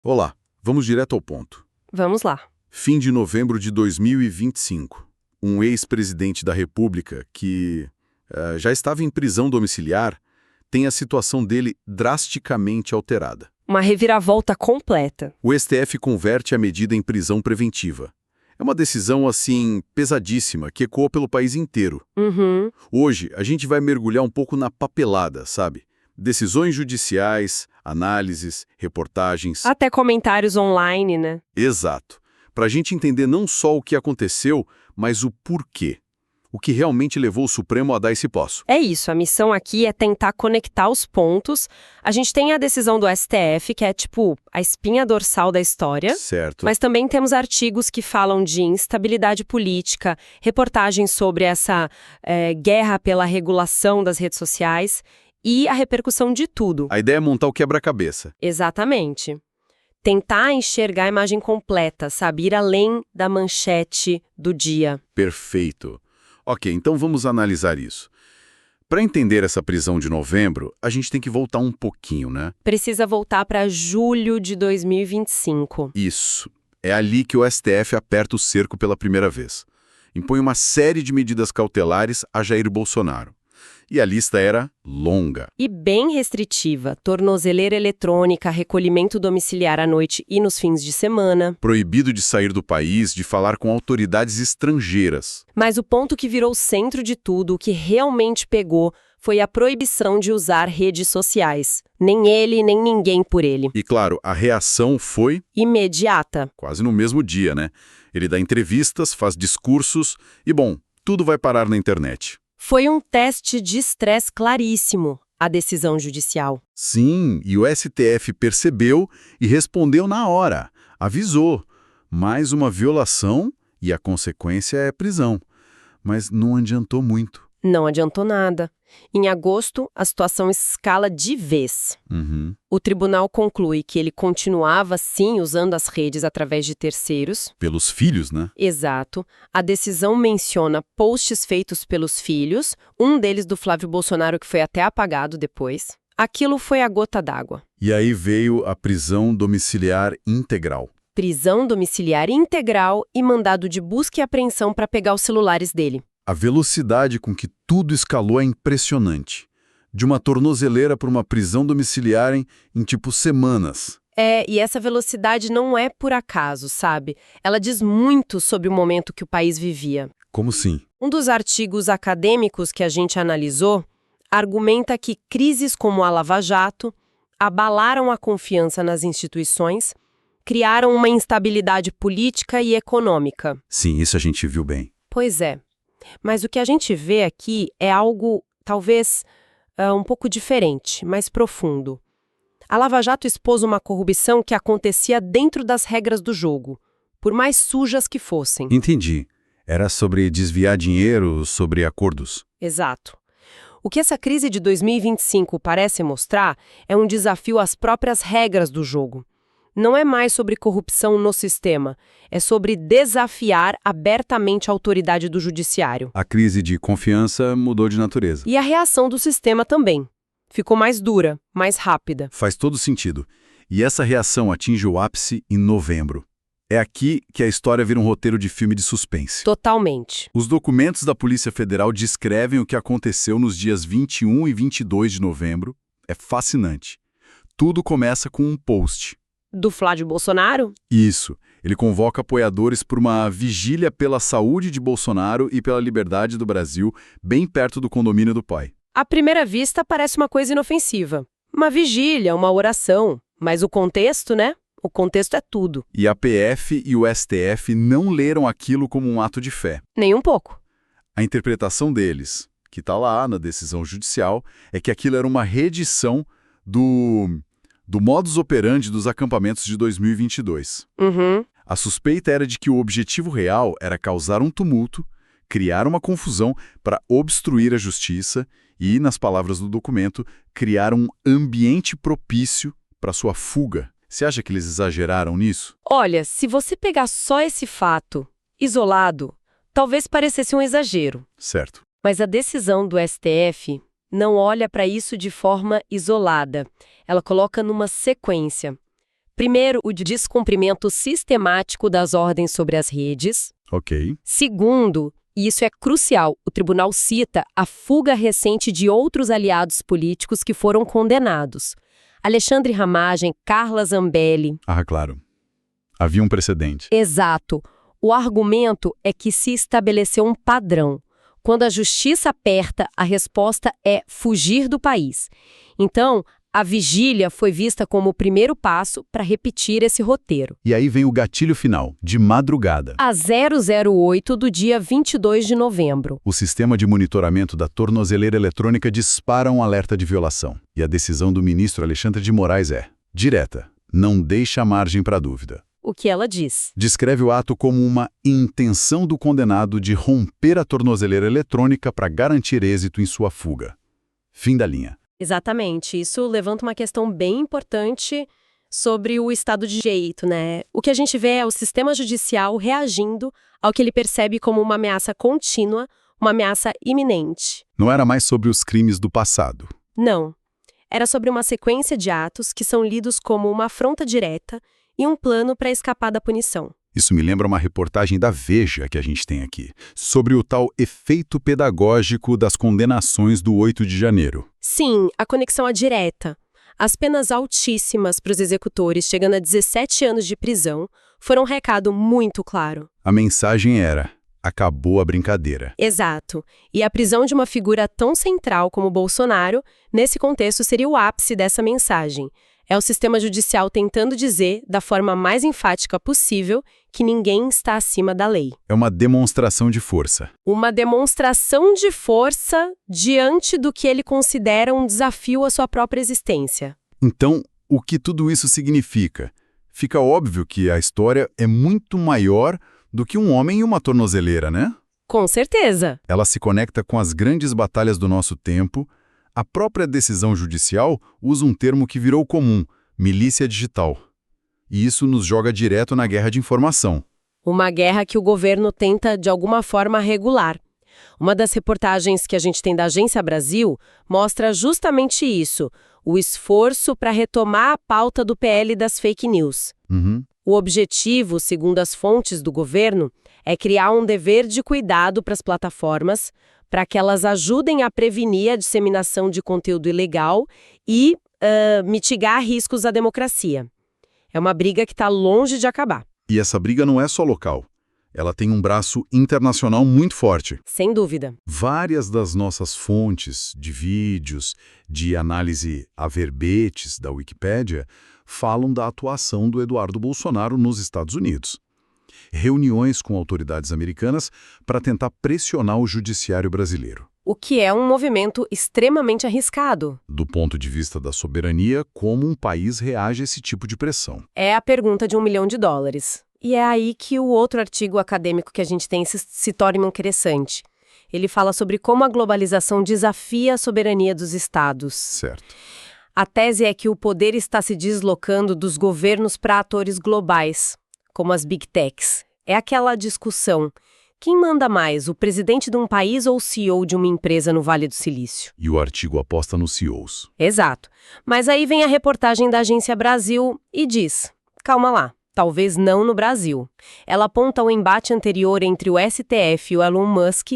Olá, vamos direto ao ponto. Vamos lá. Fim de novembro de 2025. Um ex-presidente da República que já estava em prisão domiciliar tem a situação dele drasticamente alterada. Uma reviravolta completa. O STF converte a medida em prisão preventiva. É uma decisão, assim, pesadíssima, que ecoou pelo país inteiro. Uhum. Hoje, a gente vai mergulhar um pouco na papelada, sabe? Decisões judiciais, análises, reportagens. Até comentários online, né? Exato. Para a gente entender não só o que aconteceu, mas o porquê. O que realmente levou o Supremo a dar esse passo. É isso, a missão aqui é tentar conectar os pontos. A gente tem a decisão do STF, que é tipo a espinha dorsal da história. Certo. Mas também temos artigos que falam de instabilidade política, reportagens sobre essa guerra pela regulação das redes sociais e a repercussão de tudo. A ideia é montar o quebra-cabeça. Exatamente. Tentar enxergar a imagem completa, sabe? Ir além da manchete do dia. Perfeito. Ok, então vamos analisar isso. Para entender essa prisão de novembro, a gente tem que voltar um pouquinho, né? Precisa voltar para julho de 2025. Isso. É ali que o STF aperta o cerco pela primeira vez. Impõe uma série de medidas cautelares a Jair Bolsonaro. E a lista era longa. E bem restritiva. Tornozeleira eletrônica, recolhimento domiciliar à noite e nos fins de semana. Proibido de sair do país, de falar com autoridades estrangeiras. Mas o ponto que virou o centro de tudo, o que realmente pegou, foi a proibição de usar redes sociais. Nem ele, nem ninguém por ele. E claro, a reação foi Imediata. quase no mesmo dia, né? Ele dá entrevistas, faz discursos e, bom, tudo vai parar na internet. Foi um teste de estresse claríssimo, a decisão judicial. Sim, e o STF percebeu e respondeu na hora. Avisou. Mais uma violação e a consequência é prisão. Mas não adiantou muito. Não adiantou nada. Em agosto, a situação escala de vez. Uhum. O tribunal conclui que ele continuava, sim, usando as redes através de terceiros. Pelos filhos, né? Exato. A decisão menciona posts feitos pelos filhos, um deles do Flávio Bolsonaro que foi até apagado depois. Aquilo foi a gota d'água. E aí veio a prisão domiciliar integral. Prisão domiciliar integral e mandado de busca e apreensão para pegar os celulares dele. A velocidade com que tudo escalou é impressionante. De uma tornozeleira para uma prisão domiciliar em tipo semanas. E essa velocidade não é por acaso, sabe? Ela diz muito sobre o momento que o país vivia. Como sim? Um dos artigos acadêmicos que a gente analisou argumenta que crises como a Lava Jato abalaram a confiança nas instituições, criaram uma instabilidade política e econômica. Sim, isso a gente viu bem. Pois é. Mas o que a gente vê aqui é algo, talvez, um pouco diferente, mais profundo. A Lava Jato expôs uma corrupção que acontecia dentro das regras do jogo, por mais sujas que fossem. Entendi. Era sobre desviar dinheiro, sobre acordos. Exato. O que essa crise de 2025 parece mostrar é um desafio às próprias regras do jogo. Não é mais sobre corrupção no sistema, é sobre desafiar abertamente a autoridade do judiciário. A crise de confiança mudou de natureza. E a reação do sistema também. Ficou mais dura, mais rápida. Faz todo sentido. E essa reação atinge o ápice em novembro. É aqui que a história vira um roteiro de filme de suspense. Totalmente. Os documentos da Polícia Federal descrevem o que aconteceu nos dias 21 e 22 de novembro. É fascinante. Tudo começa com um post. Do Flávio Bolsonaro? Isso. Ele convoca apoiadores por uma vigília pela saúde de Bolsonaro e pela liberdade do Brasil, bem perto do condomínio do pai. À primeira vista, parece uma coisa inofensiva. Uma vigília, uma oração. Mas o contexto, né? O contexto é tudo. E a PF e o STF não leram aquilo como um ato de fé. Nem um pouco. A interpretação deles, que está lá na decisão judicial, é que aquilo era uma reedição do modus operandi dos acampamentos de 2022. Uhum. A suspeita era de que o objetivo real era causar um tumulto, criar uma confusão para obstruir a justiça e, nas palavras do documento, criar um ambiente propício para sua fuga. Você acha que eles exageraram nisso? Olha, se você pegar só esse fato, isolado, talvez parecesse um exagero. Certo. Mas a decisão do STF não olha para isso de forma isolada. Ela coloca numa sequência. Primeiro, o descumprimento sistemático das ordens sobre as redes. Ok. Segundo, e isso é crucial, o tribunal cita a fuga recente de outros aliados políticos que foram condenados. Alexandre Ramagem, Carla Zambelli. Ah, claro. Havia um precedente. Exato. O argumento é que se estabeleceu um padrão. Quando a justiça aperta, a resposta é fugir do país. Então, a vigília foi vista como o primeiro passo para repetir esse roteiro. E aí vem o gatilho final, de madrugada. Às 008 do dia 22 de novembro. O sistema de monitoramento da tornozeleira eletrônica dispara um alerta de violação. E a decisão do ministro Alexandre de Moraes é direta, não deixa margem para dúvida. O que ela diz? Descreve o ato como uma intenção do condenado de romper a tornozeleira eletrônica para garantir êxito em sua fuga. Fim da linha. Exatamente. Isso levanta uma questão bem importante sobre o Estado de Direito, né? O que a gente vê é o sistema judicial reagindo ao que ele percebe como uma ameaça contínua, uma ameaça iminente. Não era mais sobre os crimes do passado. Não. Era sobre uma sequência de atos que são lidos como uma afronta direta e um plano para escapar da punição. Isso me lembra uma reportagem da Veja que a gente tem aqui, sobre o tal efeito pedagógico das condenações do 8 de janeiro. Sim, a conexão é direta. As penas altíssimas para os executores, chegando a 17 anos de prisão, foram um recado muito claro. A mensagem era: acabou a brincadeira. Exato. E a prisão de uma figura tão central como Bolsonaro, nesse contexto, seria o ápice dessa mensagem. É o sistema judicial tentando dizer, da forma mais enfática possível, que ninguém está acima da lei. É uma demonstração de força. Uma demonstração de força diante do que ele considera um desafio à sua própria existência. Então, o que tudo isso significa? Fica óbvio que a história é muito maior do que um homem e uma tornozeleira, né? Com certeza. Ela se conecta com as grandes batalhas do nosso tempo. A própria decisão judicial usa um termo que virou comum, milícia digital. E isso nos joga direto na guerra de informação. Uma guerra que o governo tenta, de alguma forma, regular. Uma das reportagens que a gente tem da Agência Brasil mostra justamente isso, o esforço para retomar a pauta do PL das fake news. O objetivo, segundo as fontes do governo, é criar um dever de cuidado para as plataformas, para que elas ajudem a prevenir a disseminação de conteúdo ilegal e mitigar riscos à democracia. É uma briga que está longe de acabar. E essa briga não é só local. Ela tem um braço internacional muito forte. Sem dúvida. Várias das nossas fontes de vídeos, de análise a verbetes da Wikipédia, falam da atuação do Eduardo Bolsonaro nos Estados Unidos. Reuniões com autoridades americanas para tentar pressionar o judiciário brasileiro. O que é um movimento extremamente arriscado. Do ponto de vista da soberania, como um país reage a esse tipo de pressão? É a pergunta de $1 milhão. E é aí que o outro artigo acadêmico que a gente tem se torna interessante. Ele fala sobre como a globalização desafia a soberania dos estados. Certo. A tese é que o poder está se deslocando dos governos para atores globais, como as Big Techs. É aquela discussão: quem manda mais, o presidente de um país ou o CEO de uma empresa no Vale do Silício? E o artigo aposta nos CEOs. Exato. Mas aí vem a reportagem da Agência Brasil e diz: calma lá, talvez não no Brasil. Ela aponta o embate anterior entre o STF e o Elon Musk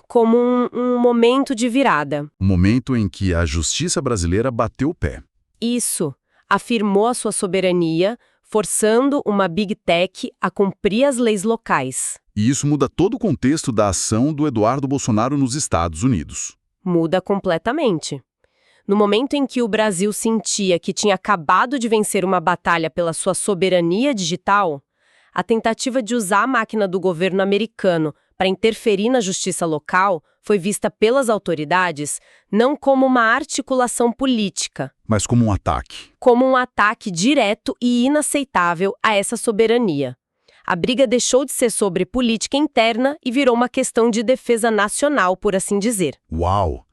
como um momento de virada. O momento em que a justiça brasileira bateu o pé. Isso. Afirmou a sua soberania, forçando uma Big Tech a cumprir as leis locais. E isso muda todo o contexto da ação do Eduardo Bolsonaro nos Estados Unidos. Muda completamente. No momento em que o Brasil sentia que tinha acabado de vencer uma batalha pela sua soberania digital, a tentativa de usar a máquina do governo americano para interferir na justiça local foi vista pelas autoridades não como uma articulação política, mas como um ataque. Como um ataque direto e inaceitável a essa soberania. A briga deixou de ser sobre política interna e virou uma questão de defesa nacional, por assim dizer. Uau!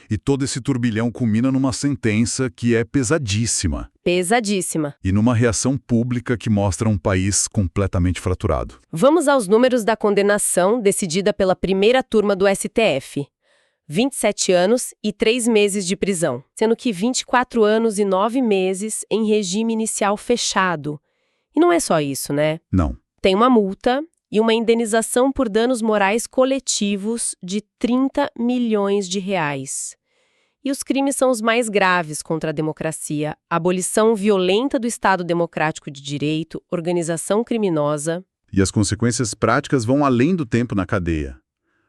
E todo esse turbilhão culmina numa sentença que é pesadíssima. Pesadíssima. E numa reação pública que mostra um país completamente fraturado. Vamos aos números da condenação decidida pela primeira turma do STF. 27 anos e 3 meses de prisão, sendo que 24 anos e 9 meses em regime inicial fechado. E não é só isso, né? Não. Tem uma multa e uma indenização por danos morais coletivos de 30 milhões de reais. E os crimes são os mais graves contra a democracia: abolição violenta do Estado Democrático de Direito, organização criminosa. E as consequências práticas vão além do tempo na cadeia.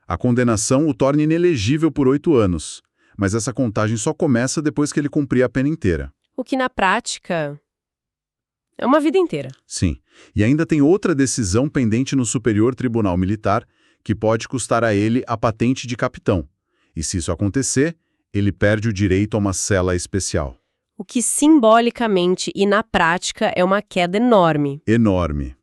A condenação o torna inelegível por 8 anos, mas essa contagem só começa depois que ele cumprir a pena inteira. O que, na prática, é uma vida inteira. Sim. E ainda tem outra decisão pendente no Superior Tribunal Militar que pode custar a ele a patente de capitão. E se isso acontecer, ele perde o direito a uma cela especial. O que simbolicamente e na prática é uma queda enorme. Enorme.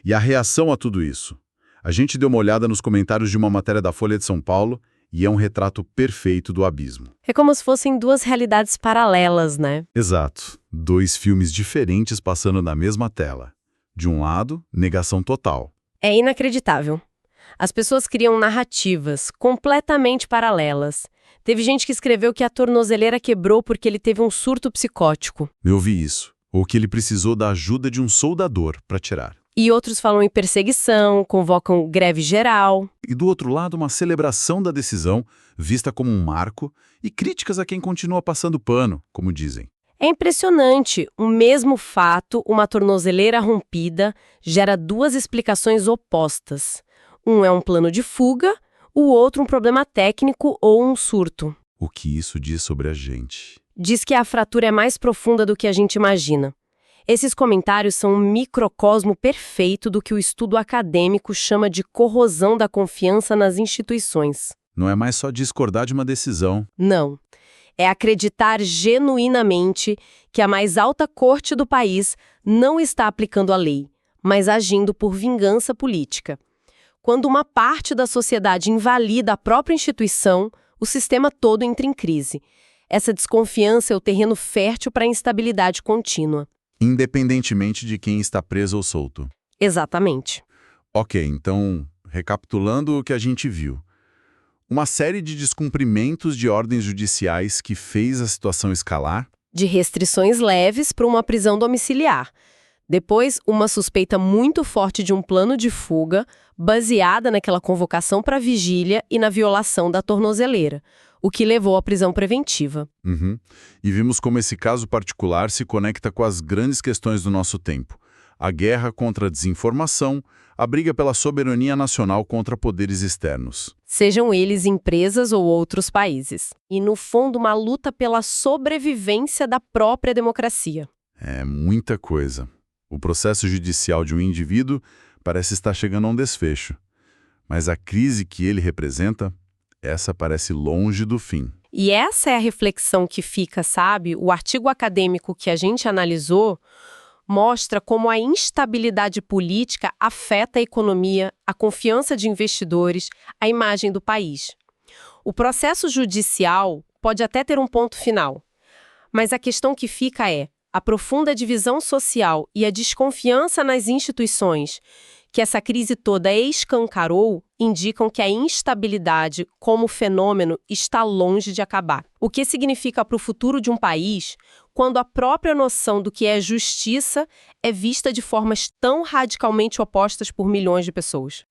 E a reação a tudo isso? A gente deu uma olhada nos comentários de uma matéria da Folha de São Paulo e é um retrato perfeito do abismo. É como se fossem duas realidades paralelas, né? Exato. 2 filmes diferentes passando na mesma tela. De um lado, negação total. É inacreditável. As pessoas criam narrativas completamente paralelas. Teve gente que escreveu que a tornozeleira quebrou porque ele teve um surto psicótico. Eu vi isso. Ou que ele precisou da ajuda de um soldador para tirar. E outros falam em perseguição, convocam greve geral. E do outro lado, uma celebração da decisão, vista como um marco, e críticas a quem continua passando pano, como dizem. É impressionante. O mesmo fato, uma tornozeleira rompida, gera 2 explicações opostas. Um é um plano de fuga, o outro um problema técnico ou um surto. O que isso diz sobre a gente? Diz que a fratura é mais profunda do que a gente imagina. Esses comentários são um microcosmo perfeito do que o estudo acadêmico chama de corrosão da confiança nas instituições. Não é mais só discordar de uma decisão. Não. É acreditar genuinamente que a mais alta corte do país não está aplicando a lei, mas agindo por vingança política. Quando uma parte da sociedade invalida a própria instituição, o sistema todo entra em crise. Essa desconfiança é o terreno fértil para a instabilidade contínua. Independentemente de quem está preso ou solto. Exatamente. Ok, então, recapitulando o que a gente viu. Uma série de descumprimentos de ordens judiciais que fez a situação escalar. De restrições leves para uma prisão domiciliar. Depois, uma suspeita muito forte de um plano de fuga, baseada naquela convocação para vigília e na violação da tornozeleira, o que levou à prisão preventiva. Uhum. E vimos como esse caso particular se conecta com as grandes questões do nosso tempo. A guerra contra a desinformação, a briga pela soberania nacional contra poderes externos. Sejam eles empresas ou outros países. E, no fundo, uma luta pela sobrevivência da própria democracia. É muita coisa. O processo judicial de um indivíduo parece estar chegando a um desfecho. Mas a crise que ele representa, essa parece longe do fim. E essa é a reflexão que fica, sabe? O artigo acadêmico que a gente analisou mostra como a instabilidade política afeta a economia, a confiança de investidores, a imagem do país. O processo judicial pode até ter um ponto final, mas a questão que fica é a profunda divisão social e a desconfiança nas instituições que essa crise toda escancarou indicam que a instabilidade como fenômeno está longe de acabar. O que significa para o futuro de um país quando a própria noção do que é justiça é vista de formas tão radicalmente opostas por milhões de pessoas?